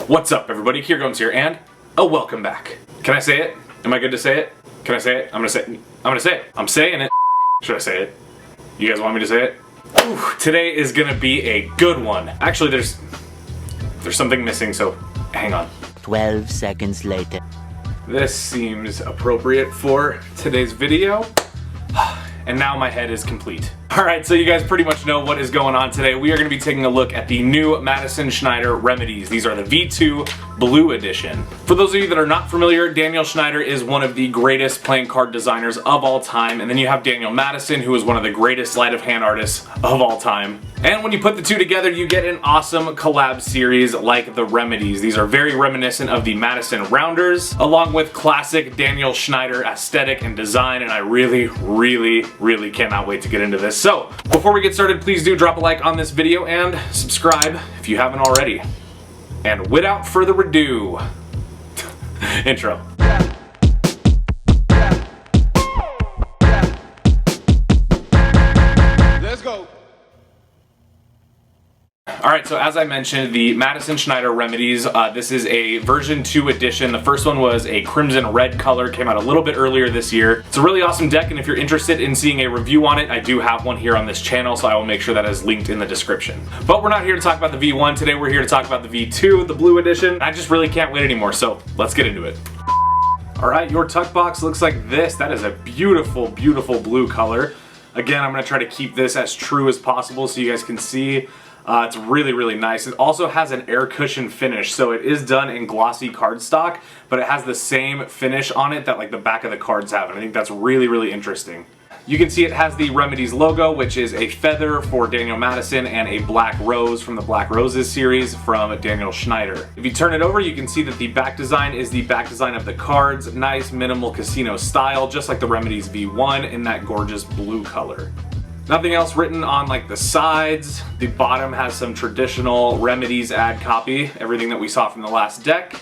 What's up, everybody? Kier Gomes here, and welcome back. Can I say it? Am I good to say it? Can I say it? I'm gonna say it. I'm saying it. Should I say it? You guys want me to say it? Ooh, today is gonna be a good one. Actually, there's something missing, so hang on. 12 seconds later. This seems appropriate for today's video. And now my head is complete. Alright, so you guys pretty much know what is going on today. We are going to be taking a look at the new Madison Schneider Remedies. These are the V2 Blue Edition. For those of you that are not familiar, Daniel Schneider is one of the greatest playing card designers of all time. And then you have Daniel Madison, who is one of the greatest sleight of hand artists of all time. And when you put the two together, you get an awesome collab series like the Remedies. These are very reminiscent of the Madison Rounders, along with classic Daniel Schneider aesthetic and design, and I really cannot wait to get into this. So, before we get started, please do drop a like on this video and subscribe if you haven't already. And without further ado, intro. Let's go. Alright, so as I mentioned, the Madison Schneider Remedies, this is a version 2 edition. The first one was a crimson red color, came out a little bit earlier this year. It's a really awesome deck, and if you're interested in seeing a review on it, I do have one here on this channel, so I will make sure that is linked in the description. But we're not here to talk about the V1 today, we're here to talk about the V2, the blue edition. I just really can't wait anymore, so let's get into it. Alright, your tuck box looks like this. That is a beautiful, beautiful blue color. Again, I'm going to try to keep this as true as possible so you guys can see. It's really nice. It also has an air cushion finish, so it is done in glossy cardstock, but it has the same finish on it that like the back of the cards have, and I think that's really interesting. You can see it has the Remedies logo, which is a feather for Daniel Madison and a black rose from the Black Roses series from Daniel Schneider. If you turn it over, you can see that the back design is the back design of the cards. Nice minimal casino style, just like the Remedies V1 in that gorgeous blue color. Nothing else written on like the sides. The bottom has some traditional Remedies ad copy, everything that we saw from the last deck.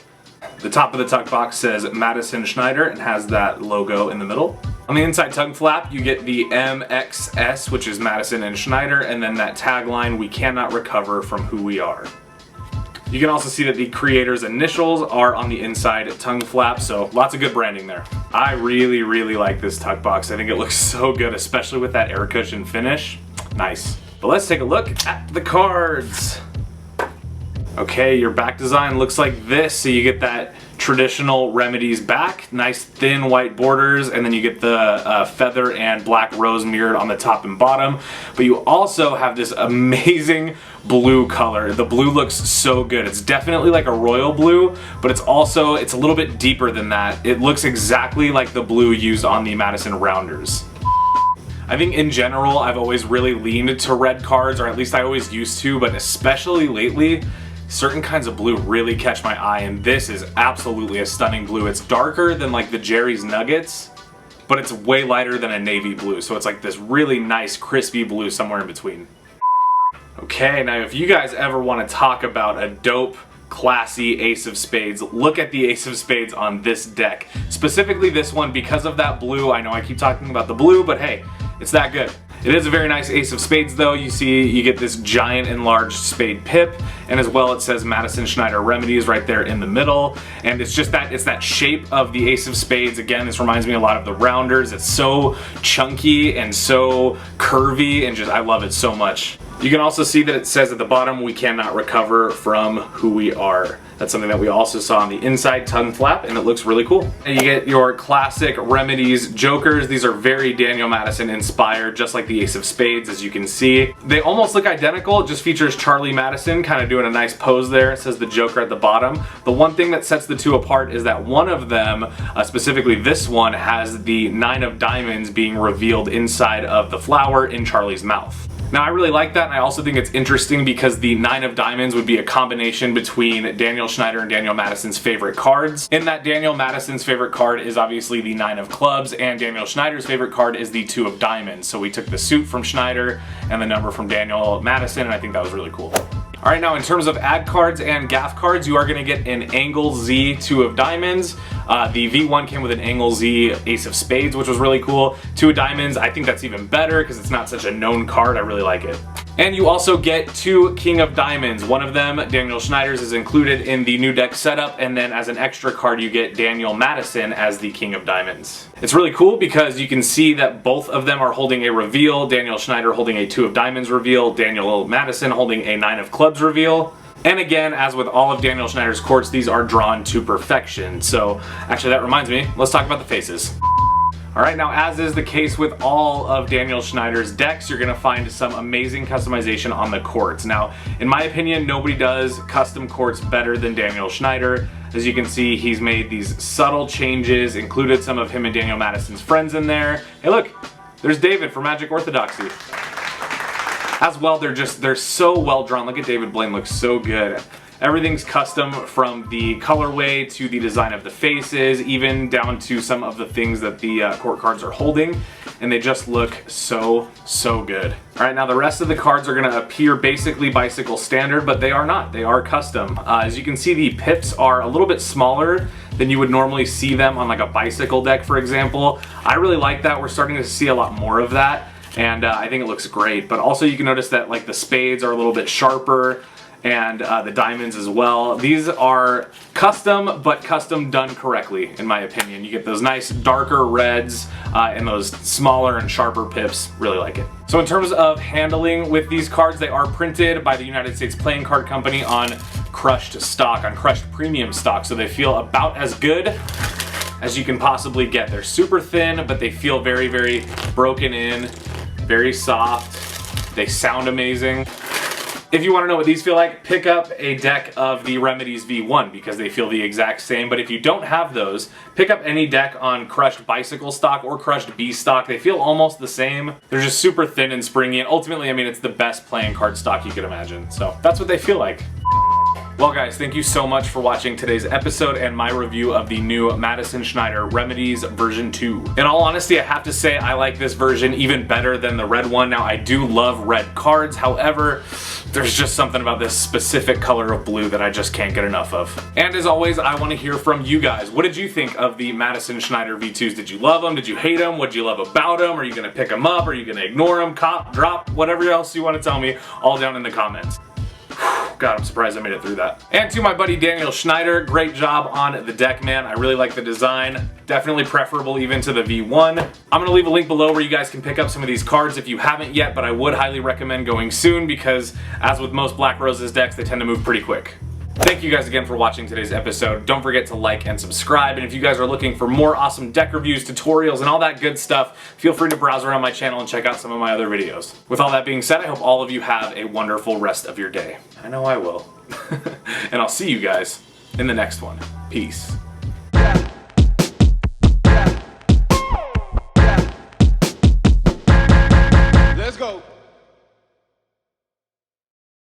The top of the tuck box says Madison Schneider and has that logo in the middle. On the inside tongue flap, you get the MXS, which is Madison and Schneider, and then that tagline, "We cannot recover from who we are." You can also see that the creator's initials are on the inside tongue flap, so lots of good branding there. I really like this tuck box. I think it looks so good, especially with that air cushion finish. Nice. But let's take a look at the cards. Okay, your back design looks like this, so you get that traditional Remedies back, nice thin white borders, and then you get the feather and black rose mirrored on the top and bottom. But you also have this amazing blue color. The blue looks so good. It's definitely like a royal blue, but it's a little bit deeper than that. It looks exactly like the blue used on the Madison Rounders. I think in general, I've always really leaned to red cards, or at least I always used to, but especially lately, certain kinds of blue really catch my eye, and this is absolutely a stunning blue. It's darker than like the Jerry's Nuggets, but it's way lighter than a navy blue, so it's like this really nice crispy blue somewhere in between. Okay, now if you guys ever want to talk about a dope, classy ace of spades, look at the ace of spades on this deck. Specifically this one because of that blue. I know I keep talking about the blue, but hey, it's that good. It is a very nice ace of spades though. You see you get this giant enlarged spade pip, and as well it says Madison Schneider Remedies right there in the middle, and it's that shape of the ace of spades. Again, this reminds me a lot of the Rounders. It's so chunky and so curvy, and just I love it so much. You can also see that it says at the bottom, "We cannot recover from who we are." That's something that we also saw on the inside tongue flap, and it looks really cool. And you get your classic Remedies jokers. These are very Daniel Madison inspired, just like the ace of spades, as you can see. They almost look identical. It just features Charlie Madison kind of doing a nice pose there. It says the joker at the bottom. The one thing that sets the two apart is that one of them, specifically this one, has the 9 of diamonds being revealed inside of the flower in Charlie's mouth. Now I really like that, and I also think it's interesting because the 9 of diamonds would be a combination between Daniel Schneider and Daniel Madison's favorite cards. In that Daniel Madison's favorite card is obviously the 9 of clubs, and Daniel Schneider's favorite card is the 2 of diamonds. So we took the suit from Schneider and the number from Daniel Madison, and I think that was really cool. Alright, now in terms of ad cards and Gaff cards, you are going to get an Angle Z 2 of diamonds. The V1 came with an Angle Z Ace of Spades, which was really cool. 2 of diamonds, I think that's even better because it's not such a known card. I really like it. And you also get 2 King of Diamonds. One of them, Daniel Schneider's, is included in the new deck setup, and then as an extra card you get Daniel Madison as the King of Diamonds. It's really cool because you can see that both of them are holding a reveal. Daniel Schneider holding a 2 of Diamonds reveal, Daniel Madison holding a 9 of Clubs reveal. And again, as with all of Daniel Schneider's courts, these are drawn to perfection. So actually that reminds me, let's talk about the faces. Alright, now as is the case with all of Daniel Schneider's decks, you're going to find some amazing customization on the courts. Now, in my opinion, nobody does custom courts better than Daniel Schneider. As you can see, he's made these subtle changes, included some of him and Daniel Madison's friends in there. Hey look, there's David for Magic Orthodoxy. As well, they're so well drawn. Look at David Blaine, looks so good. Everything's custom from the colorway to the design of the faces, even down to some of the things that the court cards are holding, and they just look so good. Alright, now the rest of the cards are going to appear basically bicycle standard, but they are not. They are custom. As you can see, the pips are a little bit smaller than you would normally see them on like a bicycle deck, for example. I really like that. We're starting to see a lot more of that, and I think it looks great. But also you can notice that like the spades are a little bit sharper, and the diamonds as well. These are custom, but custom done correctly, in my opinion. You get those nice darker reds and those smaller and sharper pips. Really like it. So in terms of handling with these cards, they are printed by the United States Playing Card Company on crushed stock, on crushed premium stock, so they feel about as good as you can possibly get. They're super thin, but they feel very broken in, very soft. They sound amazing. If you want to know what these feel like, pick up a deck of the Remedies V1 because they feel the exact same. But if you don't have those, pick up any deck on crushed bicycle stock or crushed B stock. They feel almost the same. They're just super thin and springy, and ultimately, I mean, it's the best playing card stock you could imagine. So that's what they feel like. Well guys, thank you so much for watching today's episode and my review of the new Madison Schneider Remedies version 2. In all honesty, I have to say I like this version even better than the red one. Now, I do love red cards, however, there's just something about this specific color of blue that I just can't get enough of. And as always, I want to hear from you guys. What did you think of the Madison Schneider V2s? Did you love them? Did you hate them? What did you love about them? Are you going to pick them up? Are you going to ignore them? Cop, drop, whatever else you want to tell me, all down in the comments. God, I'm surprised I made it through that. And to my buddy Daniel Schneider, great job on the deck, man. I really like the design. Definitely preferable even to the V1. I'm gonna leave a link below where you guys can pick up some of these cards if you haven't yet, but I would highly recommend going soon because, as with most Black Roses decks, they tend to move pretty quick. Thank you guys again for watching today's episode. Don't forget to like and subscribe, and if you guys are looking for more awesome deck reviews, tutorials, and all that good stuff, feel free to browse around my channel and check out some of my other videos. With all that being said, I hope all of you have a wonderful rest of your day. I know I will. And I'll see you guys in the next one. Peace.